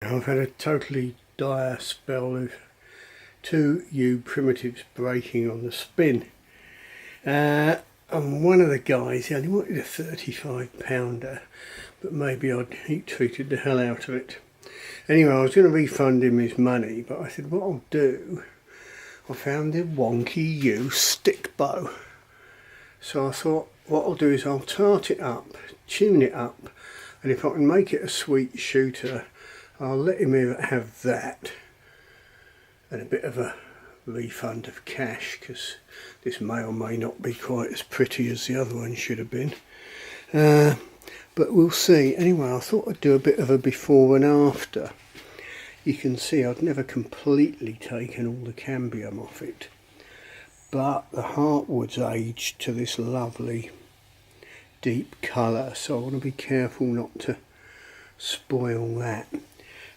I've had a totally dire spell of two Yew primitives breaking on the spin. And one of the guys, he only wanted a 35 pounder, but maybe I'd heat treated the hell out of it. Anyway, I was going to refund him his money, but I said what I'll do, I found the wonky Yew Stick Bow. So I thought what I'll do is I'll tart it up, tune it up, and if I can make it a sweet shooter, I'll let him have that and a bit of a refund of cash, because this may or may not be quite as pretty as the other one should have been. But we'll see. Anyway, I thought I'd do a bit of a before and after. You can see I'd never completely taken all the cambium off it, but the heartwood's aged to this lovely deep colour, so I want to be careful not to spoil that.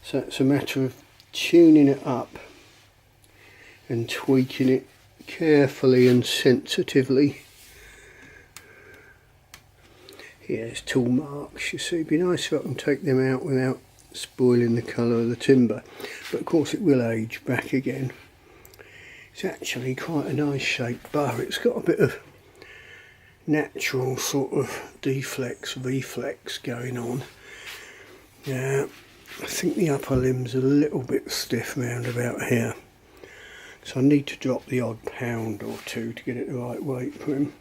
So it's a matter of tuning it up and tweaking it carefully and sensitively. Here's tool marks, you see. It'd be nice if I can take them out without spoiling the colour of the timber, but of course it will age back again. It's actually quite a nice shaped bow. It's got a bit of natural sort of deflex, reflex going on. Yeah, I think the upper limb's a little bit stiff round about here, so I need to drop the odd pound or two to get it the right weight for him.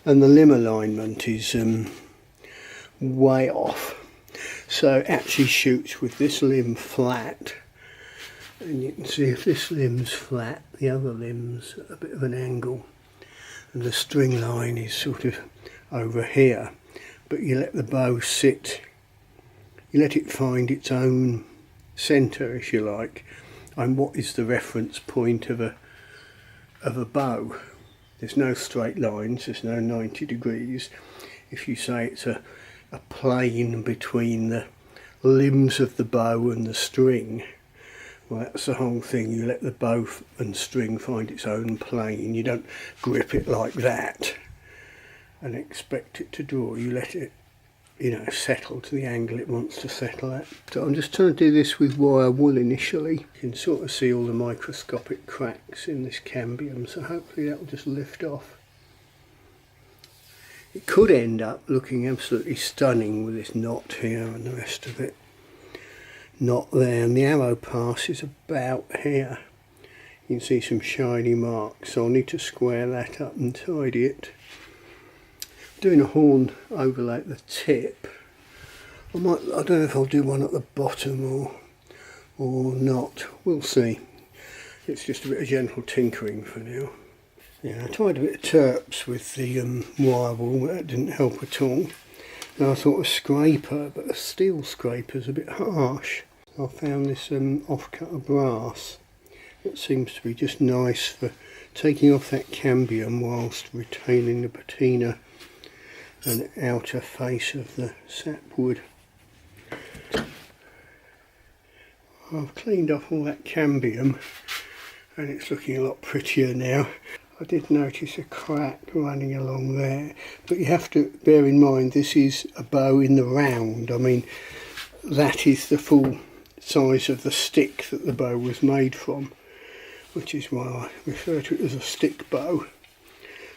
And the limb alignment is way off, so it actually shoots with this limb flat, and you can see if this limb's flat, the other limb's at a bit of an angle, and the string line is sort of over here, but you let the bow sit, you let it find its own centre, if you like. And what is the reference point of a bow? There's no straight lines, there's no 90 degrees. If you say it's a plane between the limbs of the bow and the string, well, that's the whole thing. You let the bow and string find its own plane. You don't grip it like that and expect it to draw. You let it, settle to the angle it wants to settle at. So I'm just trying to do this with wire wool initially. You can sort of see all the microscopic cracks in this cambium, so hopefully that will just lift off. It could end up looking absolutely stunning with this knot here and the rest of it not there, and the arrow pass is about here. You can see some shiny marks, so I'll need to square that up and tidy it. Doing a horn overlay at the tip. I don't know if I'll do one at the bottom or not. We'll see. It's just a bit of gentle tinkering for now. Yeah, I tried a bit of terps with the wire wool, but that didn't help at all. And I thought a scraper, but a steel scraper's a bit harsh. I found this off-cut of brass. It seems to be just nice for taking off that cambium whilst retaining the patina and outer face of the sapwood. I've cleaned off all that cambium and it's looking a lot prettier now. I did notice a crack running along there, but you have to bear in mind this is a bow in the round. I mean, that is the full size of the stick that the bow was made from, which is why I refer to it as a stick bow.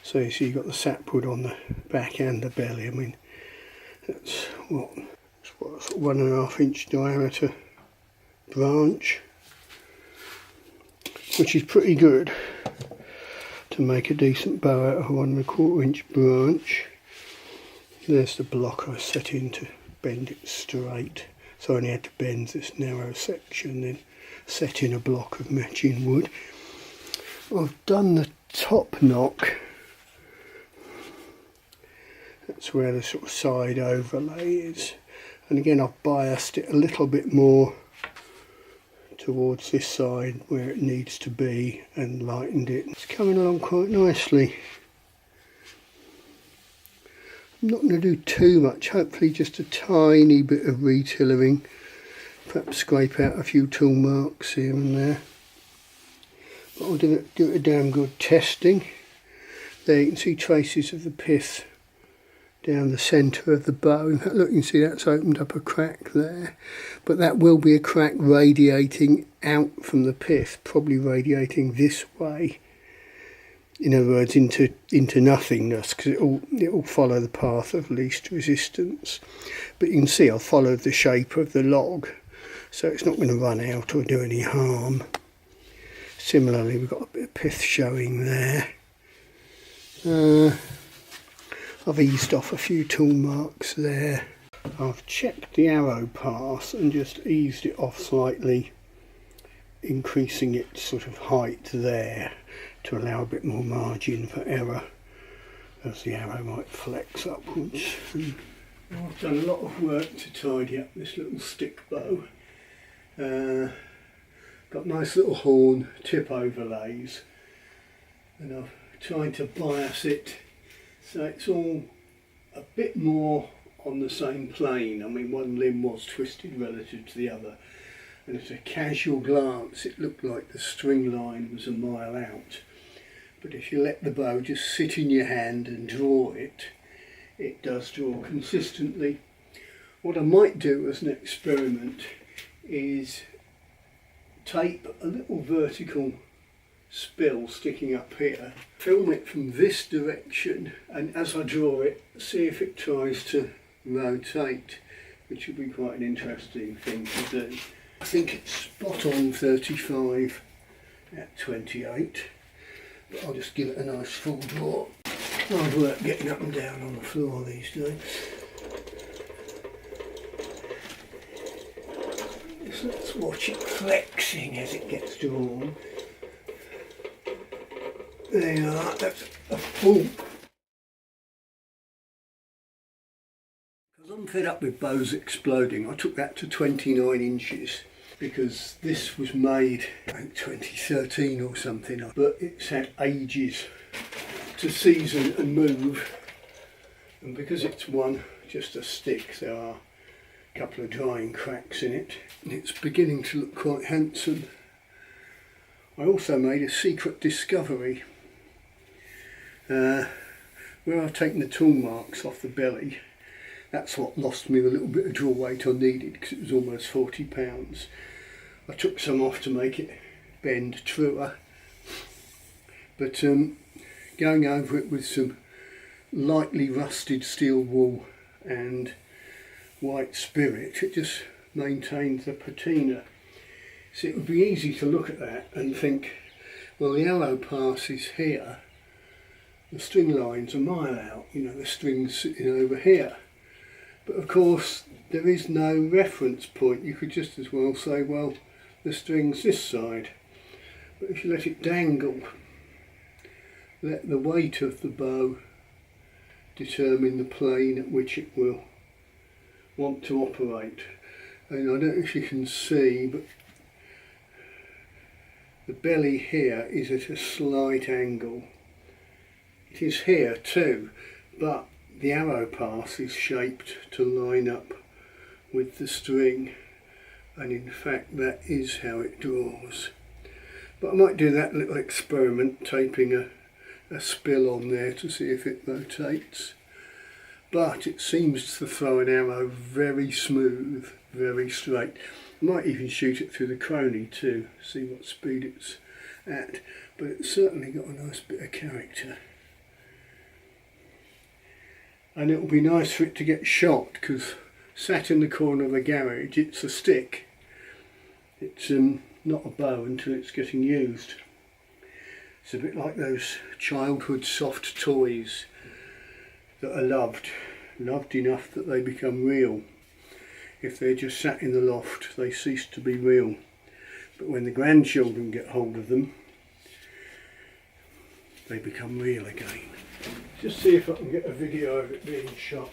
So you see you've got the sapwood on the back and the belly. I mean, that's what 1.5 inch diameter branch, which is pretty good to make a decent bow out of a 1.25 inch branch. There's the block I set in to bend it straight, so I only had to bend this narrow section, then set in a block of matching wood. I've done the top knock. That's where the sort of side overlay is, and again I've biased it a little bit more towards this side where it needs to be and lightened it. It's coming along quite nicely. I'm not going to do too much, hopefully just a tiny bit of retailoring, perhaps scrape out a few tool marks here and there, but I'll do it a damn good testing. There you can see traces of the pith down the centre of the bow. In fact, look, you can see that's opened up a crack there, but that will be a crack radiating out from the pith, probably radiating this way. In other words, into nothingness, because it will follow the path of least resistance. But you can see I've followed the shape of the log, so it's not going to run out or do any harm. Similarly, we've got a bit of pith showing there. I've eased off a few tool marks there. I've checked the arrow path and just eased it off slightly, increasing its sort of height there to allow a bit more margin for error as the arrow might flex upwards. I've done a lot of work to tidy up this little stick bow. Got nice little horn tip overlays, and I've tried to bias it so it's all a bit more on the same plane. I mean, one limb was twisted relative to the other, and at a casual glance it looked like the string line was a mile out. But if you let the bow just sit in your hand and draw it, it does draw consistently. What I might do as an experiment is tape a little vertical spill sticking up here, film it from this direction, and as I draw it, see if it tries to rotate, which would be quite an interesting thing to do. I think it's spot on 35 at 28, but I'll just give it a nice full draw. Hard work getting up and down on the floor these days. So let's watch it flexing as it gets drawn. There you are, that's a full. Because I'm fed up with bows exploding, I took that to 29 inches because this was made, I think 2013 or something, but it's had ages to season and move, and because it's just a stick, there are a couple of drying cracks in it, and it's beginning to look quite handsome. I also made a secret discovery. Where I've taken the tool marks off the belly, that's what lost me the little bit of draw weight I needed, because it was almost 40 pounds. I took some off to make it bend truer, but going over it with some lightly rusted steel wool and white spirit, it just maintained the patina. So it would be easy to look at that and think, well, the arrow pass is here, the string line's a mile out, you know, the string's sitting over here. But of course, there is no reference point. You could just as well say, well, the string's this side. But if you let it dangle, let the weight of the bow determine the plane at which it will want to operate. And I don't know if you can see, but the belly here is at a slight angle. It is here too, but the arrow path is shaped to line up with the string, and in fact that is how it draws. But I might do that little experiment, taping a spill on there to see if it rotates. But it seems to throw an arrow very smooth, very straight. I might even shoot it through the Chrony too, see what speed it's at, but it's certainly got a nice bit of character. And it will be nice for it to get shot, because sat in the corner of the garage, it's a stick. It's not a bow until it's getting used. It's a bit like those childhood soft toys that are loved enough that they become real. If they're just sat in the loft, they cease to be real. But when the grandchildren get hold of them, they become real again. Just see if I can get a video of it being shot.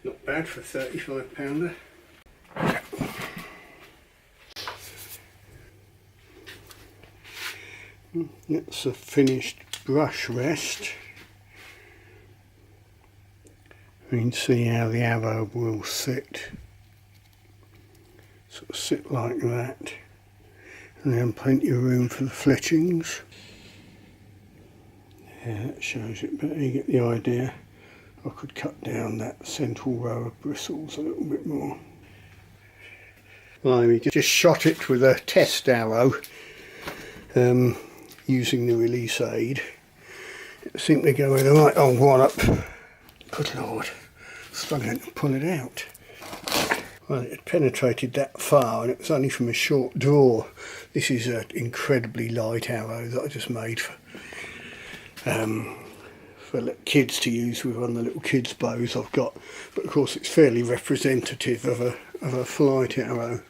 Not bad for a 35 pounder. That's a finished brush rest. You can see how the arrow will sit. Sort of sit like that, And then plenty of room for the fletchings. Yeah, that shows it better, you get the idea. I could cut down that central row of bristles a little bit more. I just shot it with a test arrow using the release aid. It seemed to go with the right old wallop. Good Lord, struggling to pull it out. Well, it had penetrated that far and it was only from a short draw. This is an incredibly light arrow that I just made for kids to use with one of the little kids' bows I've got. But of course it's fairly representative of a flight arrow.